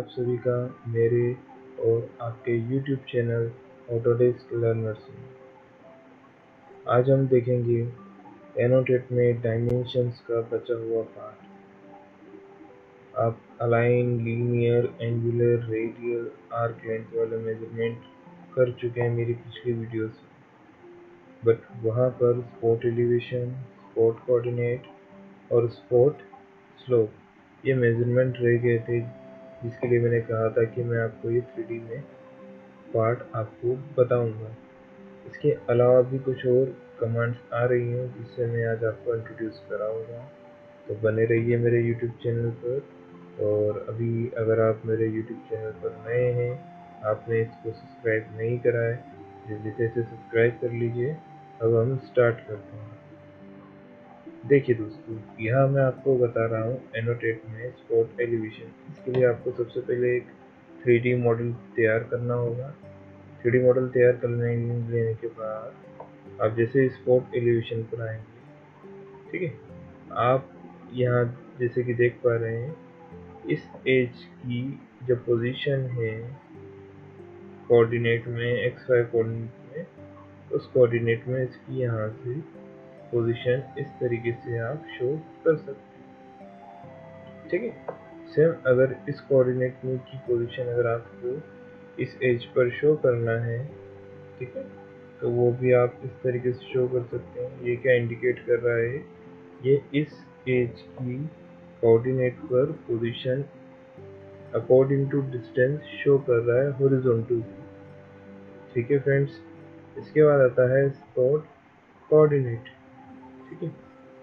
आप सभी का मेरे और आपके YouTube चैनल ऑटोडेस्क लर्नर्स में। आज हम देखेंगे एनोटेट में डायमेंशंस का बचा हुआ पार्ट। आप align, linear, angular, radial, arc length वाले मेजरमेंट कर चुके हैं मेरी पिछली वीडियोस में, बट वहाँ पर स्पॉट एलिवेशन, स्पॉट कोऑर्डिनेट और स्पॉट स्लोप ये मेजरमेंट रह गए थे, जिसके लिए मैंने कहा था कि मैं आपको ये 3D में पार्ट आपको बताऊंगा। इसके अलावा भी कुछ और कमांड्स आ रही हैं जिससे मैं आज आपको इंट्रोड्यूस कराऊंगा, तो बने रहिए मेरे YouTube चैनल पर। और अभी अगर आप मेरे YouTube चैनल पर नए हैं, आपने इसको सब्सक्राइब नहीं करा है, जल्दी से इसे सब्सक्राइब कर लीजिए। अब हम स्टार्ट करते हैं। देखिए दोस्तों, यहाँ मैं आपको बता रहा हूँ एनोटेट में स्पॉट एलिवेशन। इसके लिए आपको सबसे पहले एक 3D मॉडल तैयार करना होगा। 3D मॉडल तैयार करने लेने के बाद आप जैसे स्पॉट एलिवेशन पर आएंगे, ठीक है, आप यहाँ जैसे कि देख पा रहे हैं, इस एज की जो पोजीशन है कोऑर्डिनेट में, एक्स वाई कोऑर्डिनेट में, उस कोऑर्डिनेट में इसकी यहाँ से पोजीशन इस तरीके से आप शो कर सकते हैं, ठीक है। सेम अगर इस कोऑर्डिनेट में की पोजीशन अगर आपको इस एज पर शो करना है, ठीक है, तो वो भी आप इस तरीके से शो कर सकते हैं। ये क्या इंडिकेट कर रहा है, ये इस एज की कोऑर्डिनेट पर position according to distance show कर रहा है हॉरिजॉन्टल, ठीक है फ्रेंड्स। इसके बाद आता है स्पॉट कोऑर्डिनेट, ठीक है।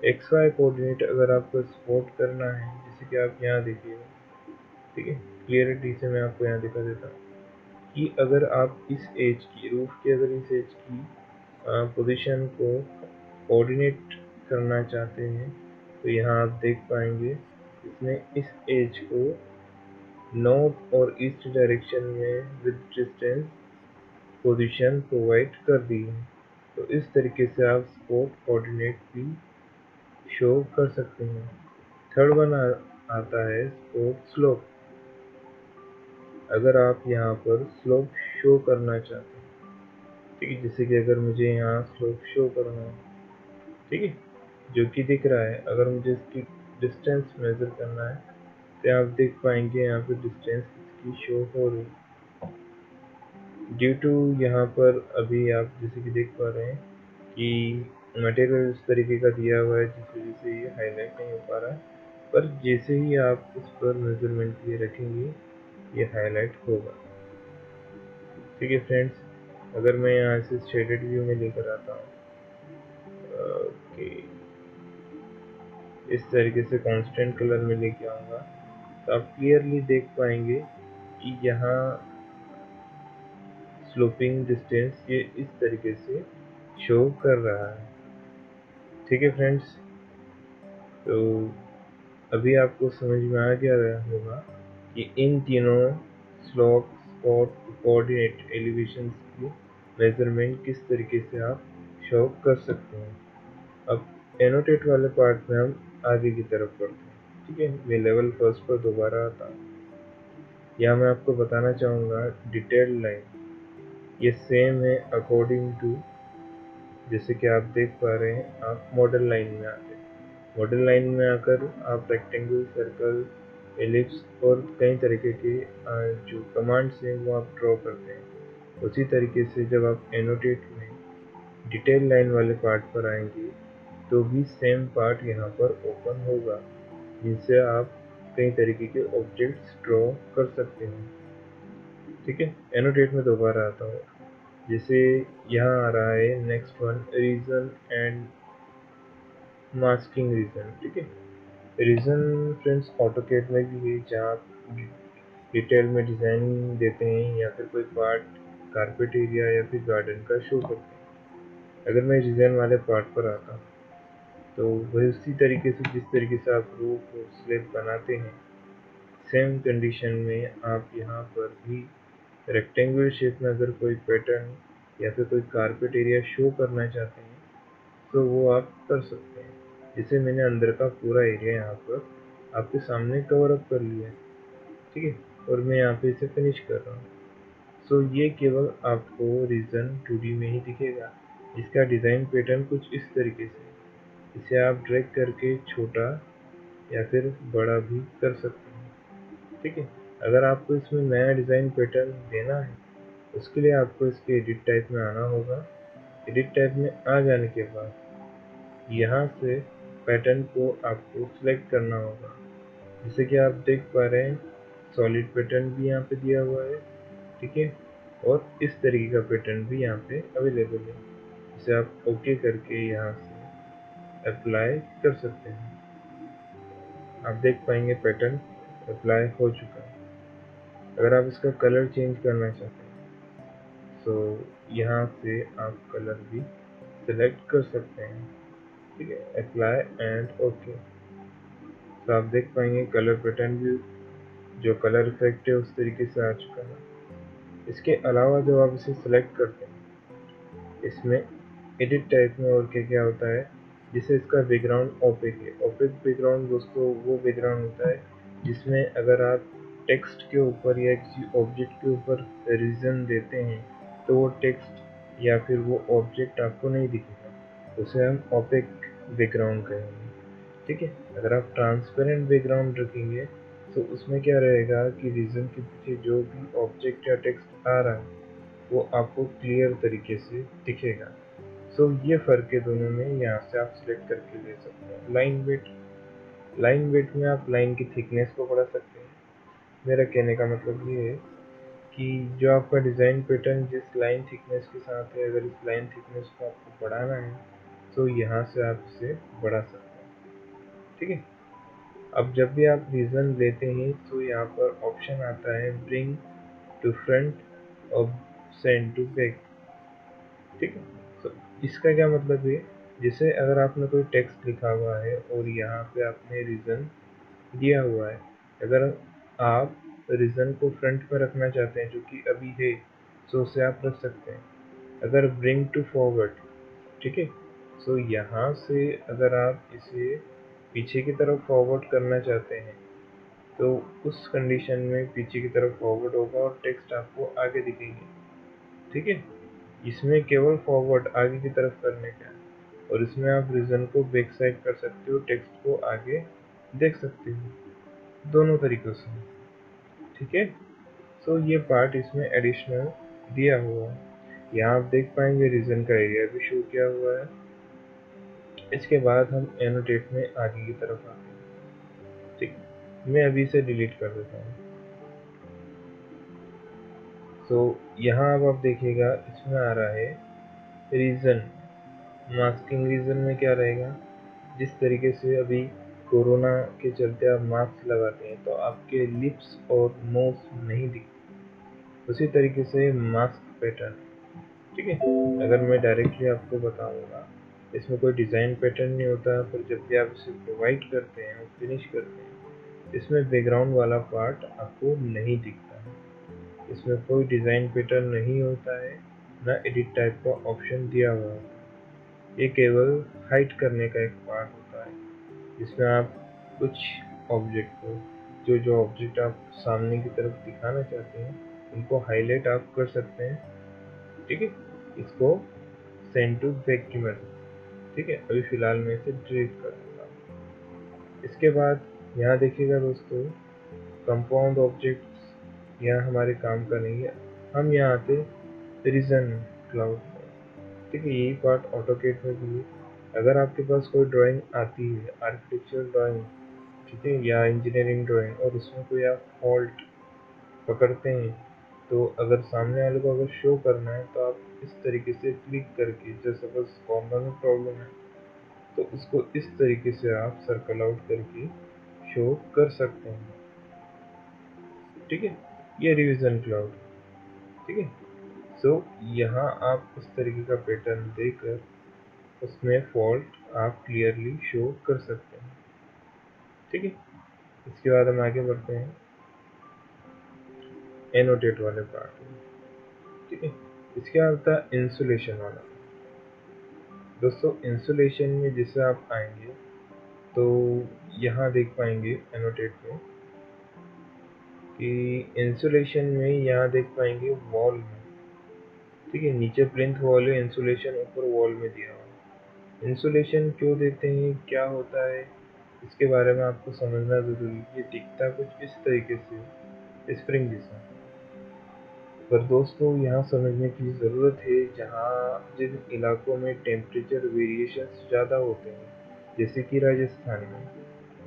एक्स वाई कोऑर्डिनेट अगर आपको स्पॉट करना है, जैसे कि आप यहाँ देखिए, ठीक है, क्लियरिटी से मैं आपको यहाँ दिखा देता हूँ कि अगर आप इस एज की रूफ की अगर इस एज की पोजीशन को कोऑर्डिनेट करना चाहते हैं, तो यहाँ आप देख पाएंगे इसने इस एज को नॉर्थ और ईस्ट डायरेक्शन में विद डिस्टेंस पोजीशन प्रोवाइड कर दी है। तो इस तरीके से आप स्पॉट कोऑर्डिनेट भी शो कर सकते हैं। थर्ड वन आता है स्पॉट स्लोप। अगर आप यहाँ पर स्लोप शो करना चाहते हैं, ठीक है, जैसे कि अगर मुझे यहाँ स्लोप शो करना है, ठीक है, जो कि दिख रहा है, अगर मुझे इसकी डिस्टेंस मेजर करना है, तो आप देख पाएंगे यहाँ पे डिस्टेंस इसकी शो हो रही है। ड्यू टू यहाँ पर अभी आप जैसे कि देख पा रहे हैं कि मटेरियल इस तरीके का दिया हुआ है, जिस वजह से ये हाईलाइट नहीं हो पा रहा है, पर जैसे ही आप इस पर मेजरमेंट ये रखेंगे, ये हाईलाइट होगा, ठीक है फ्रेंड्स। अगर मैं यहाँ से शेडेड व्यू में लेकर आता हूँ, ओके, इस तरीके से कांस्टेंट कलर में लेके आऊँगा, तो आप क्लियरली देख पाएंगे कि यहाँ स्लोपिंग डिस्टेंस ये इस तरीके से शो कर रहा है, ठीक है फ्रेंड्स। तो अभी आपको समझ में आ गया होगा कि इन तीनों स्लोप, स्पॉट, कोऑर्डिनेट एलिवेशन की मेजरमेंट किस तरीके से आप शो कर सकते हैं। अब एनोटेट वाले पार्ट में हम आगे की तरफ बढ़ते हैं, ठीक है। मैं लेवल फर्स्ट पर दोबारा आता हूँ। यहाँ मैं आपको बताना चाहूँगा डिटेल्ड लाइन ये सेम है अकॉर्डिंग टू, जैसे कि आप देख पा रहे हैं, आप मॉडल लाइन में आते हैं। मॉडल लाइन में आकर आप रेक्टेंगल, सर्कल, एलिप्स और कई तरीके के जो कमांड्स हैं वो आप ड्रॉ करते हैं। उसी तरीके से जब आप एनोटेट में डिटेल लाइन वाले पार्ट पर आएंगे, तो भी सेम पार्ट यहाँ पर ओपन होगा, जिनसे आप कई तरीके के ऑब्जेक्ट्स ड्रॉ कर सकते हैं, ठीक है। एनोटेट में दोबारा आता हूँ, जैसे यहाँ आ रहा है next one, region and masking region, ठीक है। रीजन फ्रेंड्स ऑटोकैड में भी है, जहाँ आप डिटेल में डिज़ाइन देते हैं या फिर कोई पार्ट कारपेट एरिया या फिर गार्डन का शो करते हैं। अगर मैं डिज़ाइन वाले पार्ट पर आता हूँ, तो वही उसी तरीके से जिस तरीके से आप रूफ और स्लैब बनाते हैं, सेम कंडीशन में आप यहाँ पर भी रेक्टेंगुलर शेप में अगर कोई पैटर्न या फिर कोई कारपेट एरिया शो करना चाहते हैं, तो वो आप कर सकते हैं। जैसे मैंने अंदर का पूरा एरिया यहाँ पर आपके सामने कवर अप कर लिया है, ठीक है। और मैं यहाँ पे इसे फिनिश कर रहा हूँ। सो ये केवल आपको रीजन 2D में ही दिखेगा। इसका डिज़ाइन पैटर्न कुछ इस तरीके से, इसे आप ड्रैग करके छोटा या फिर बड़ा भी कर सकते हैं। ठीक है, अगर आपको इसमें नया डिज़ाइन पैटर्न देना है, उसके लिए आपको इसके एडिट टाइप में आना होगा। एडिट टाइप में आ जाने के बाद यहाँ से पैटर्न को आपको सिलेक्ट करना होगा। जैसे कि आप देख पा रहे हैं, सॉलिड पैटर्न भी यहाँ पे दिया हुआ है। ठीक है, और इस तरीके का पैटर्न भी यहाँ पे अवेलेबल है। इसे आप ओके करके यहाँ से अप्लाई कर सकते हैं। आप देख पाएंगे पैटर्न अप्लाई हो चुका है। अगर आप इसका कलर चेंज करना चाहते हैं तो यहाँ से आप कलर भी सिलेक्ट कर सकते हैं। ठीक है, अप्लाई एंड ओके। तो आप देख पाएंगे कलर पैटर्न भी, जो कलर इफेक्ट है उस तरीके से आ चुका है। इसके अलावा जब आप इसे सिलेक्ट करते हैं, इसमें एडिट टाइप में और क्या क्या होता है, जिससे इसका बैकग्राउंड ओपेक है। ओपेक बैकग्राउंड दोस्तों वो बैकग्राउंड होता है जिसमें अगर आप टेक्स्ट के ऊपर या किसी ऑब्जेक्ट के ऊपर रीजन देते हैं तो वो टेक्स्ट या फिर वो ऑब्जेक्ट आपको नहीं दिखेगा, उसे हम ओपेक बैकग्राउंड कहेंगे। ठीक है, अगर आप ट्रांसपेरेंट बैकग्राउंड रखेंगे तो उसमें क्या रहेगा कि रीजन के पीछे जो भी ऑब्जेक्ट या टेक्स्ट आ रहा है वो आपको क्लियर तरीके से दिखेगा। सो ये फ़र्क है दोनों में, यहाँ से आप सिलेक्ट करके ले सकते हैं। लाइन वेट में आप लाइन की थिकनेस को बढ़ा सकते हैं। मेरा कहने का मतलब ये है कि जो आपका डिज़ाइन पैटर्न जिस लाइन थिकनेस के साथ है, अगर इस लाइन थिकनेस को आपको बढ़ाना है तो यहाँ से आप इसे बढ़ा सकते हैं। ठीक है, अब जब भी आप रीजन लेते हैं तो यहाँ पर ऑप्शन आता है ब्रिंग टू फ्रंट और सेंड टू बैक। ठीक है, तो इसका क्या मतलब है, जैसे अगर आपने कोई टेक्स्ट लिखा हुआ है और यहाँ पे आपने रीजन दिया हुआ है, अगर आप रीजन को फ्रंट में रखना चाहते हैं जो कि अभी है, तो उसे आप रख सकते हैं। अगर ब्रिंग टू फॉरवर्ड, ठीक है, सो यहाँ से अगर आप इसे पीछे की तरफ फॉरवर्ड करना चाहते हैं तो उस कंडीशन में पीछे की तरफ फॉरवर्ड होगा और टेक्स्ट आपको आगे दिखेंगे। ठीक है, इसमें केवल फॉरवर्ड आगे की तरफ करने का है और इसमें आप रीजन को बैक साइड कर सकते हो, टेक्स्ट को आगे देख सकते हो, दोनों तरीकों से। ठीक है, सो ये पार्ट इसमें एडिशनल दिया हुआ है। यहाँ आप देख पाएंगे रीजन का एरिया भी शो किया हुआ है। इसके बाद हम एनोटेट में आगे की तरफ आते हैं। ठीक है, मैं अभी इसे डिलीट कर देता हूँ। तो यहाँ अब आप देखिएगा इसमें आ रहा है रीजन। मास्किंग रीजन में क्या रहेगा, जिस तरीके से अभी कोरोना के चलते आप मास्क लगाते हैं तो आपके लिप्स और नोज नहीं दिखते, उसी तरीके से मास्क पैटर्न। ठीक है, अगर मैं डायरेक्टली आपको बताऊंगा, इसमें कोई डिज़ाइन पैटर्न नहीं होता, पर जब भी आप इसे प्रोवाइड करते हैं और फिनिश करते हैं, इसमें बैकग्राउंड वाला पार्ट आपको नहीं दिखता है। इसमें कोई डिज़ाइन पैटर्न नहीं होता है, ना एडिट टाइप का ऑप्शन दिया हुआ है। ये केवल हाइड करने का एक पार्ट होता है, जिसमें आप कुछ ऑब्जेक्ट को, जो जो ऑब्जेक्ट आप सामने की तरफ दिखाना चाहते हैं, उनको हाईलाइट आप कर सकते हैं। ठीक है, इसको सेंड टू बैक की मदद। ठीक है, अभी फ़िलहाल मैं इसे डिलीट कर देता हूँ। इसके बाद यहाँ देखिएगा दोस्तों, कंपाउंड ऑब्जेक्ट्स यहाँ हमारे काम का नहीं है। हम यहाँ आते रीजन क्लाउड। ठीक है, यही पार्ट ऑटोकेट में भी है। अगर आपके पास कोई ड्राइंग आती है, आर्किटेक्चरल ड्राइंग, ठीक है, या इंजीनियरिंग ड्राइंग, और उसमें कोई आप फॉल्ट पकड़ते हैं, तो अगर सामने वाले को अगर शो करना है तो आप इस तरीके से क्लिक करके, जैसे सपोज कॉर्नर में प्रॉब्लम है तो उसको इस तरीके से आप सर्कल आउट करके शो कर सकते हैं। ठीक है, ये रिवीजन क्लाउड। ठीक है, सो यहाँ आप इस तरीके का पैटर्न देकर उसमें फॉल्ट आप क्लियरली शो कर सकते हैं। ठीक है, इसके बाद हम आगे बढ़ते हैं एनोटेट वाले पार्ट में। ठीक है, इसके बाद आता है इंसुलेशन वाला। दोस्तों इंसुलेशन में जैसे आप आएंगे तो यहाँ देख पाएंगे एनोटेट में कि इंसुलेशन में यहाँ देख पाएंगे वॉल में, ठीक है, नीचे प्लिंथ वॉल है, इंसुलेशन ऊपर वॉल में दिया हुआ है। इंसुलेशन क्यों देते हैं, क्या होता है, इसके बारे में आपको समझना जरूरी है। ये दिखता कुछ इस तरीके से स्प्रिंग जैसा, पर दोस्तों यहाँ समझने की ज़रूरत है, जहाँ जिन इलाकों में टेम्परेचर वेरिएशंस ज़्यादा होते हैं, जैसे कि राजस्थान में,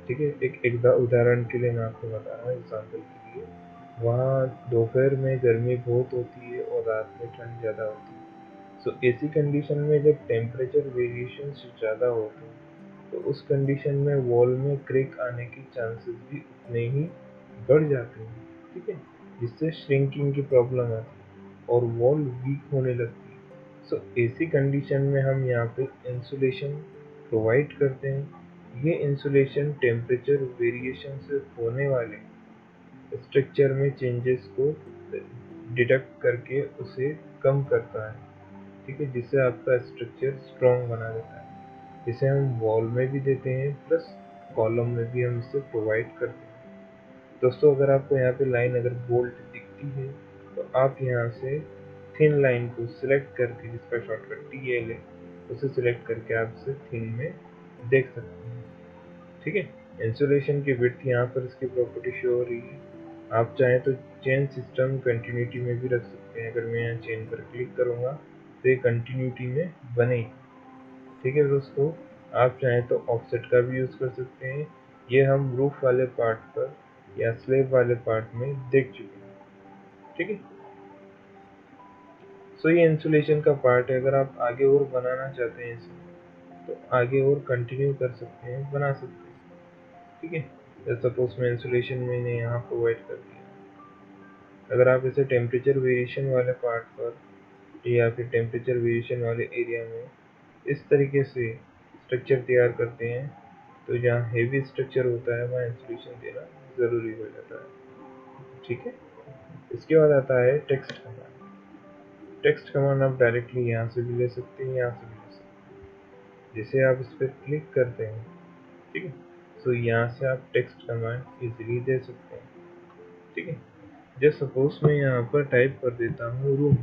ठीक है, एक उदाहरण के लिए मैं आपको बता रहा हूँ, एग्जाम्पल के लिए, वहाँ दोपहर में गर्मी बहुत होती है और रात में ठंड ज़्यादा होती है। सो ऐसी कंडीशन में जब टेम्परेचर वेरिएशंस ज़्यादा होते हैं, तो उस कंडीशन में वॉल में क्रैक आने की चांसेस भी उतने ही बढ़ जाते हैं, ठीक है, जिससे श्रिंकिंग की प्रॉब्लम आती है और वॉल वीक होने लगती है। सो ऐसी कंडीशन में हम यहाँ पे इंसुलेशन प्रोवाइड करते हैं। ये इंसुलेशन टेम्परेचर वेरिएशन से होने वाले स्ट्रक्चर में चेंजेस को डिटेक्ट करके उसे कम करता है, ठीक है, जिससे आपका स्ट्रक्चर स्ट्रॉन्ग बना देता है। इसे हम वॉल में भी देते हैं, प्लस कॉलम में भी हम इसे प्रोवाइड करते हैं। दोस्तों अगर आपको यहाँ पे लाइन अगर बोल्ड दिखती है, तो आप यहाँ से थिन लाइन को सिलेक्ट करके, जिसका शॉर्टकट TL है, उसे सिलेक्ट करके आप इसे थिन में देख सकते हैं, ठीक है। इंसुलेशन की विड्थ यहाँ पर इसकी प्रॉपर्टी शो हो रही है। आप चाहें तो चेन सिस्टम कंटिन्यूटी में भी रख सकते हैं। अगर मैं यहाँ चेन पर क्लिक करूँगा तो ये कंटिन्यूटी में बनेगी, ठीक है दोस्तों। आप चाहें तो ऑफसेट का भी यूज़ कर सकते हैं। ये हम रूफ वाले पार्ट पर या स्लेब वाले पार्ट में देख चुके हैं, ठीक है। सो ये इंसुलेशन का पार्ट है। अगर आप आगे और बनाना चाहते हैं इसे, तो आगे और कंटिन्यू कर सकते हैं, बना सकते हैं, ठीक है। सपोज मैं इंसुलेशन मैंने यहाँ प्रोवाइड कर दिया। अगर आप इसे टेम्परेचर वेरिएशन वाले पार्ट पर या फिर टेम्परेचर वेरिएशन वाले एरिया में इस तरीके से स्ट्रक्चर तैयार करते हैं, तो जहाँ हेवी स्ट्रक्चर होता है वहाँ इंसुलेशन देना ज़रूरी हो जाता है, ठीक है। इसके बाद आता है टेक्स्ट कमांड। टेक्स्ट कमांड आप डायरेक्टली यहाँ से भी ले सकते हैं, यहाँ से भी ले सकते हैं। जैसे आप इस पर क्लिक करते हैं, ठीक है, तो यहाँ से आप टेक्स्ट कमांड इजीली दे सकते हैं, ठीक है। जैसे सपोज मैं यहाँ पर टाइप कर देता हूँ रूम,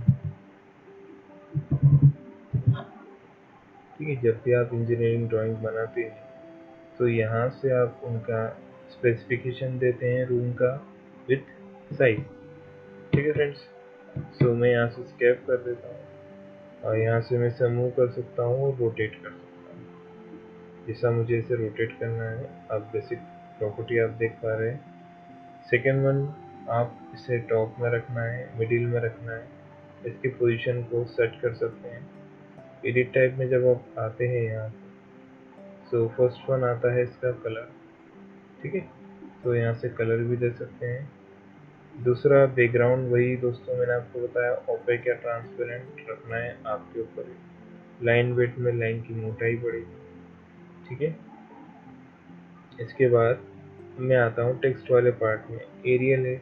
ठीक है। जब भी आप इंजीनियरिंग ड्राइंग बनाते हैं, तो यहाँ से आप उनका स्पेसिफिकेशन देते हैं रूम का विथ साइज, ठीक है फ्रेंड्स। सो मैं यहाँ से स्केप कर देता हूँ और यहाँ से मैं इसे मूव कर सकता हूँ और रोटेट कर सकता हूँ, जैसा मुझे इसे रोटेट करना है। आप बेसिक प्रॉपर्टी आप देख पा रहे हैं। सेकेंड वन, आप इसे टॉप में रखना है, मिडिल में रखना है, इसकी पोजीशन को सेट कर सकते हैं। एडिट टाइप में जब आप आते हैं यहाँ, सो फर्स्ट वन आता है इसका कलर, ठीक है, तो यहाँ से कलर भी दे सकते हैं। दूसरा बैकग्राउंड, वही दोस्तों मैंने आपको बताया, ओपेक या ट्रांसपेरेंट रखना है, आपके ऊपर है। लाइन वेट में लाइन की मोटाई बढ़ेगी, ठीक है। इसके बाद मैं आता हूँ टेक्स्ट वाले पार्ट में, एरियल है।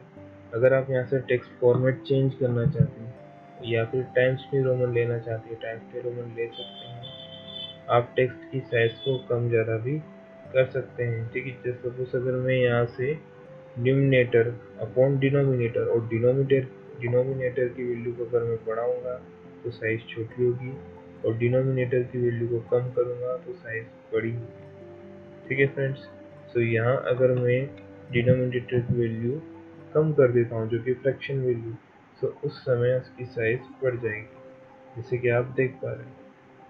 अगर आप यहाँ से टेक्स्ट फॉर्मेट चेंज करना चाहते हैं या फिर टाइम्स न्यू रोमन लेना चाहते हैं, टाइम्स न्यू रोमन ले सकते हैं। आप टेक्स्ट की साइज को कम ज़्यादा भी कर सकते हैं, ठीक है। जैसे सपोज अगर मैं यहाँ से न्यूमिनेटर अपॉन डिनोमिनेटर और डिनोमिनेटर की वैल्यू को अगर मैं बढ़ाऊंगा तो साइज छोटी होगी, और डिनोमिनेटर की वैल्यू को कम करूंगा तो साइज बड़ी होगी, ठीक है फ्रेंड्स। सो यहाँ अगर मैं डिनोमिनेटर की वैल्यू कम कर देता हूँ, जो कि फ्रैक्शन वैल्यू, तो उस समय उसकी साइज बढ़ जाएगी, जैसे कि आप देख पा रहे हैं।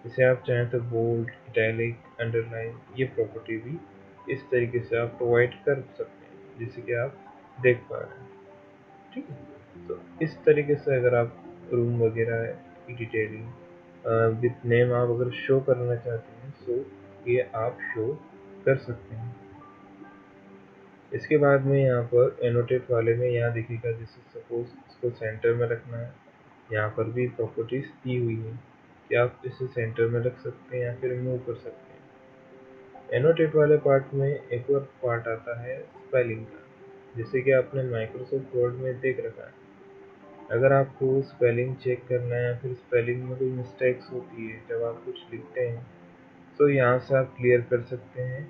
इसे आप चाहें तो बोल्ड, इटैलिक, अंडरलाइन, ये प्रॉपर्टी भी इस तरीके से आप प्रोवाइड कर सकते हैं, जैसे कि आप देख पा रहे हैं, ठीक है। तो इस तरीके से अगर आप रूम वगैरह की डिटेलिंग विथ नेम आप अगर शो करना चाहते हैं, सो ये आप शो कर सकते हैं। इसके बाद में यहाँ पर एनोटेट वाले में यहाँ देखिएगा, जैसे सपोज इसको सेंटर में रखना है, यहाँ पर भी प्रॉपर्टीज दी हुई है कि आप इसे सेंटर में रख सकते हैं या फिर मूव कर सकते हैं। एनोटेट वाले पार्ट में एक और पार्ट आता है स्पेलिंग का, जैसे कि आपने माइक्रोसॉफ्ट वर्ड में देख रखा है। अगर आपको स्पेलिंग चेक करना है या फिर स्पेलिंग में कोई मिस्टेक्स होती है जब आप कुछ लिखते हैं, तो यहाँ से आप क्लियर कर सकते हैं,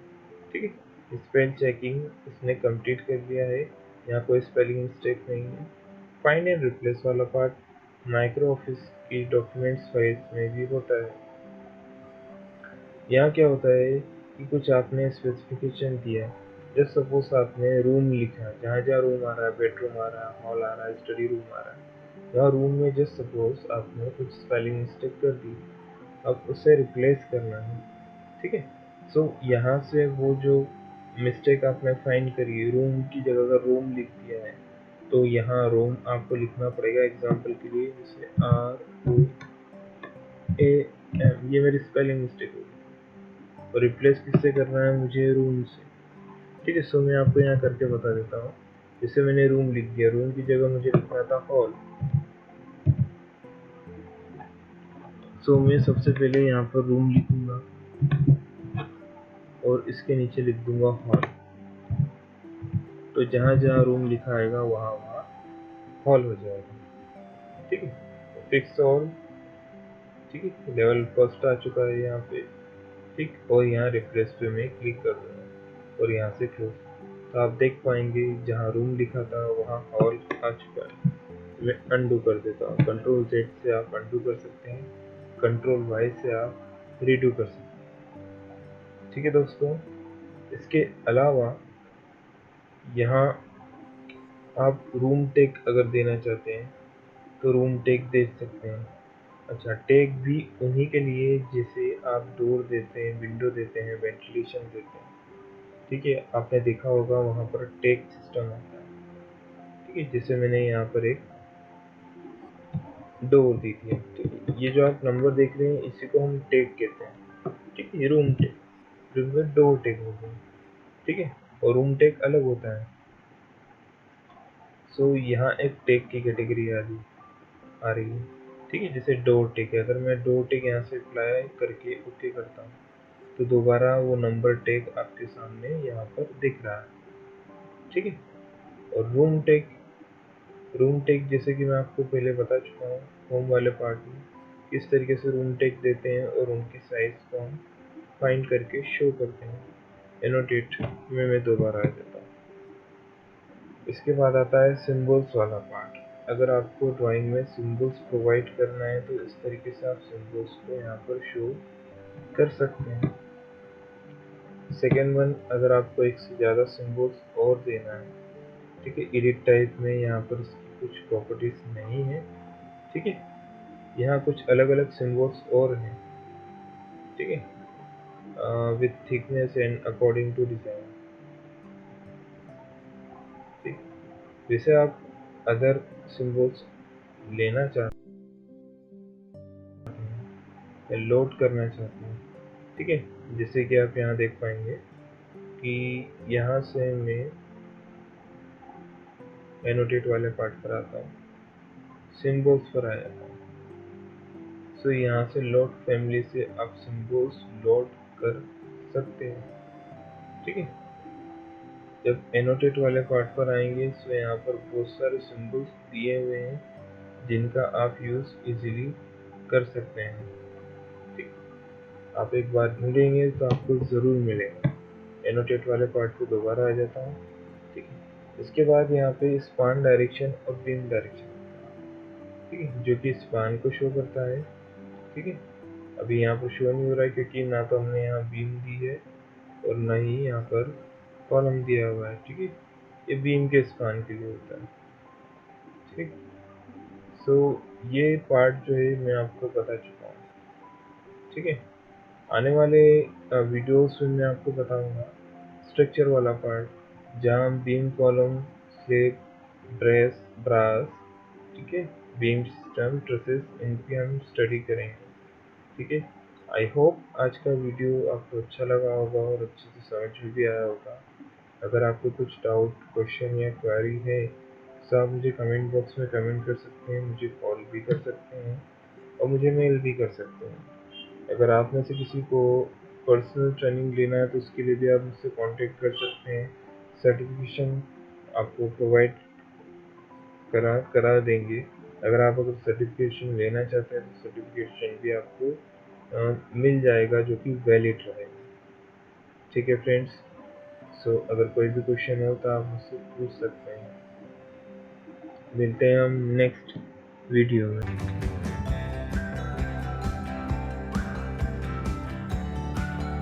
ठीक है। स्पेल चेकिंग इसने कंप्लीट कर दिया है, यहाँ कोई स्पेलिंग मिस्टेक नहीं है। फाइंड एंड रिप्लेस वाला पार्ट माइक्रो ऑफिस की डॉक्यूमेंट्स फाइल्स में भी होता है। यहाँ क्या होता है कि कुछ आपने स्पेसिफिकेशन दिया है, जस्ट सपोज आपने रूम लिखा, जहाँ जहाँ रूम आ रहा है, बेडरूम आ रहा है, हॉल आ रहा है, स्टडी रूम आ रहा है, यहाँ रूम में जस्ट सपोज आपने कुछ स्पेलिंग मिस्टेक कर दी, अब उसे रिप्लेस करना है। ठीक है, सो यहाँ से वो जो मिस्टेक आपने फाइंड करी, रूम की जगह अगर रूम लिख दिया है, तो यहाँ रूम आपको लिखना पड़ेगा। एग्जाम्पल के लिए जैसे ROAM, ये मेरी स्पेलिंग मिस्टेक होगी, और रिप्लेस किससे करना है मुझे? रूम से। ठीक है, सो मैं आपको यहाँ करके बता देता हूँ। जैसे मैंने रूम लिख दिया, रूम की जगह मुझे लिखना था हॉल। सो मैं सबसे पहले यहाँ पर रूम लिखूंगा और इसके नीचे लिख दूंगा हॉल। तो जहाँ जहाँ रूम लिखा आएगा वहाँ वहाँ हॉल हो जाएगा। ठीक है, फिक्स ऑल। ठीक है, लेवल फर्स्ट आ चुका है यहाँ पे। ठीक, और यहाँ रिप्लेस पे मैं क्लिक कर दूंगा और यहाँ से क्लोज। तो आप देख पाएंगे जहाँ रूम लिखा था वहाँ हॉल आ चुका है। मैं अनडू कर देता हूँ। कंट्रोल Z से आप अनडू कर सकते हैं, कंट्रोल Y से आप रीडू कर सकते हैं। ठीक है दोस्तों, इसके अलावा यहाँ आप रूम टेक अगर देना चाहते हैं तो रूम टेक दे सकते हैं। अच्छा, टेक भी उन्हीं के लिए जैसे आप डोर देते हैं, विंडो देते हैं, वेंटिलेशन देते हैं। ठीक है, आपने देखा होगा वहाँ पर टेक सिस्टम आता है। ठीक है, जैसे मैंने यहाँ पर एक डोर दी थी। ठीक है, ये जो आप नंबर देख रहे हैं इसी को हम टेक कहते हैं। ठीक है, ये रूम टेक, जो डोर टेक होता है। ठीक है, और रूम टेक अलग होता है। सो यहाँ एक टेक की कैटेगरी आ रही है। ठीक है, जैसे डोर टेक है, अगर मैं डोर टेक यहाँ से अप्लाई करके ओके करता हूँ तो दोबारा वो नंबर टेक आपके सामने यहाँ पर दिख रहा है। ठीक है, और रूम टेक जैसे कि मैं आपको पहले बता चुका हूँ होम वाले पार्ट में, किस तरीके से रूम टेक देते हैं और उनकी साइज को हम फाइंड करके शो करते हैं। एनोटेट में मैं दोबारा आ जाता हूँ। इसके बाद आता है सिंबल्स वाला पार्ट। अगर आपको ड्राइंग में सिंबल्स प्रोवाइड करना है तो इस तरीके से आप सिंबल्स को यहाँ पर शो कर सकते हैं। सेकेंड वन, अगर आपको एक से ज़्यादा सिंबल्स और देना है, ठीक है, एडिट टाइप में यहाँ पर इसकी कुछ प्रॉपर्टीज नहीं है। ठीक है, यहाँ कुछ अलग अलग सिंबल्स और हैं। ठीक है, with thickness and according to design. ठीक, जैसे आप अदर सिंबल्स लेना चाहते हैं, लोड करना चाहते हैं। ठीक है, जैसे कि आप यहाँ देख पाएंगे कि यहाँ से मैं एनोटेट वाले पार्ट पर आता हूँ, सिंबल्स पर आ जाता हूँ। सो यहाँ से लोड फैमिली से आप सिंबल्स लोड कर सकते हैं। ठीक है, जब एनोटेट वाले पार्ट पर आएंगे तो यहाँ पर बहुत सारे सिंबल्स दिए हुए हैं जिनका आप यूज इजीली कर सकते हैं। ठीक, आप एक बार ढूंढेंगे तो आपको जरूर मिलेगा। एनोटेट वाले पार्ट पे दोबारा आ जाता हूँ। ठीक है, इसके बाद यहाँ पे स्पान डायरेक्शन और बीम डायरेक्शन, ठीक है, जो कि स्पान को शो करता है। ठीक है, अभी यहाँ पर शो नहीं हो रहा है क्योंकि ना तो हमने यहाँ बीम दी है और ना ही यहाँ पर कॉलम दिया हुआ है। ठीक है, ये बीम के स्पान के लिए होता है। ठीक, सो ये पार्ट जो है मैं आपको बता चुका हूँ। ठीक है, आने वाले वीडियोस में मैं आपको बताऊंगा स्ट्रक्चर वाला पार्ट, जहाँ हम beam, column, slab, dress, brass, ठीक है, बीम सिस्टम, ट्रसेस, इनकी हम स्टडी करेंगे। ठीक है, आई होप आज का वीडियो आपको अच्छा लगा होगा और अच्छे से समझ में भी आया होगा। अगर आपको कुछ डाउट, क्वेश्चन या क्वेरी है तो आप मुझे कमेंट बॉक्स में कमेंट कर सकते हैं, मुझे कॉल भी कर सकते हैं और मुझे मेल भी कर सकते हैं। अगर आप में से किसी को पर्सनल ट्रेनिंग लेना है तो उसके लिए भी आप मुझसे कांटेक्ट कर सकते हैं। सर्टिफिकेशन आपको प्रोवाइड करा देंगे। अगर सर्टिफिकेशन लेना चाहते हैं तो सर्टिफिकेशन भी आपको मिल जाएगा जो कि वैलिड रहेगा। ठीक है फ्रेंड्स, सो अगर कोई भी क्वेश्चन हो तो आप मुझसे पूछ सकते हैं। मिलते हैं हम नेक्स्ट वीडियो में।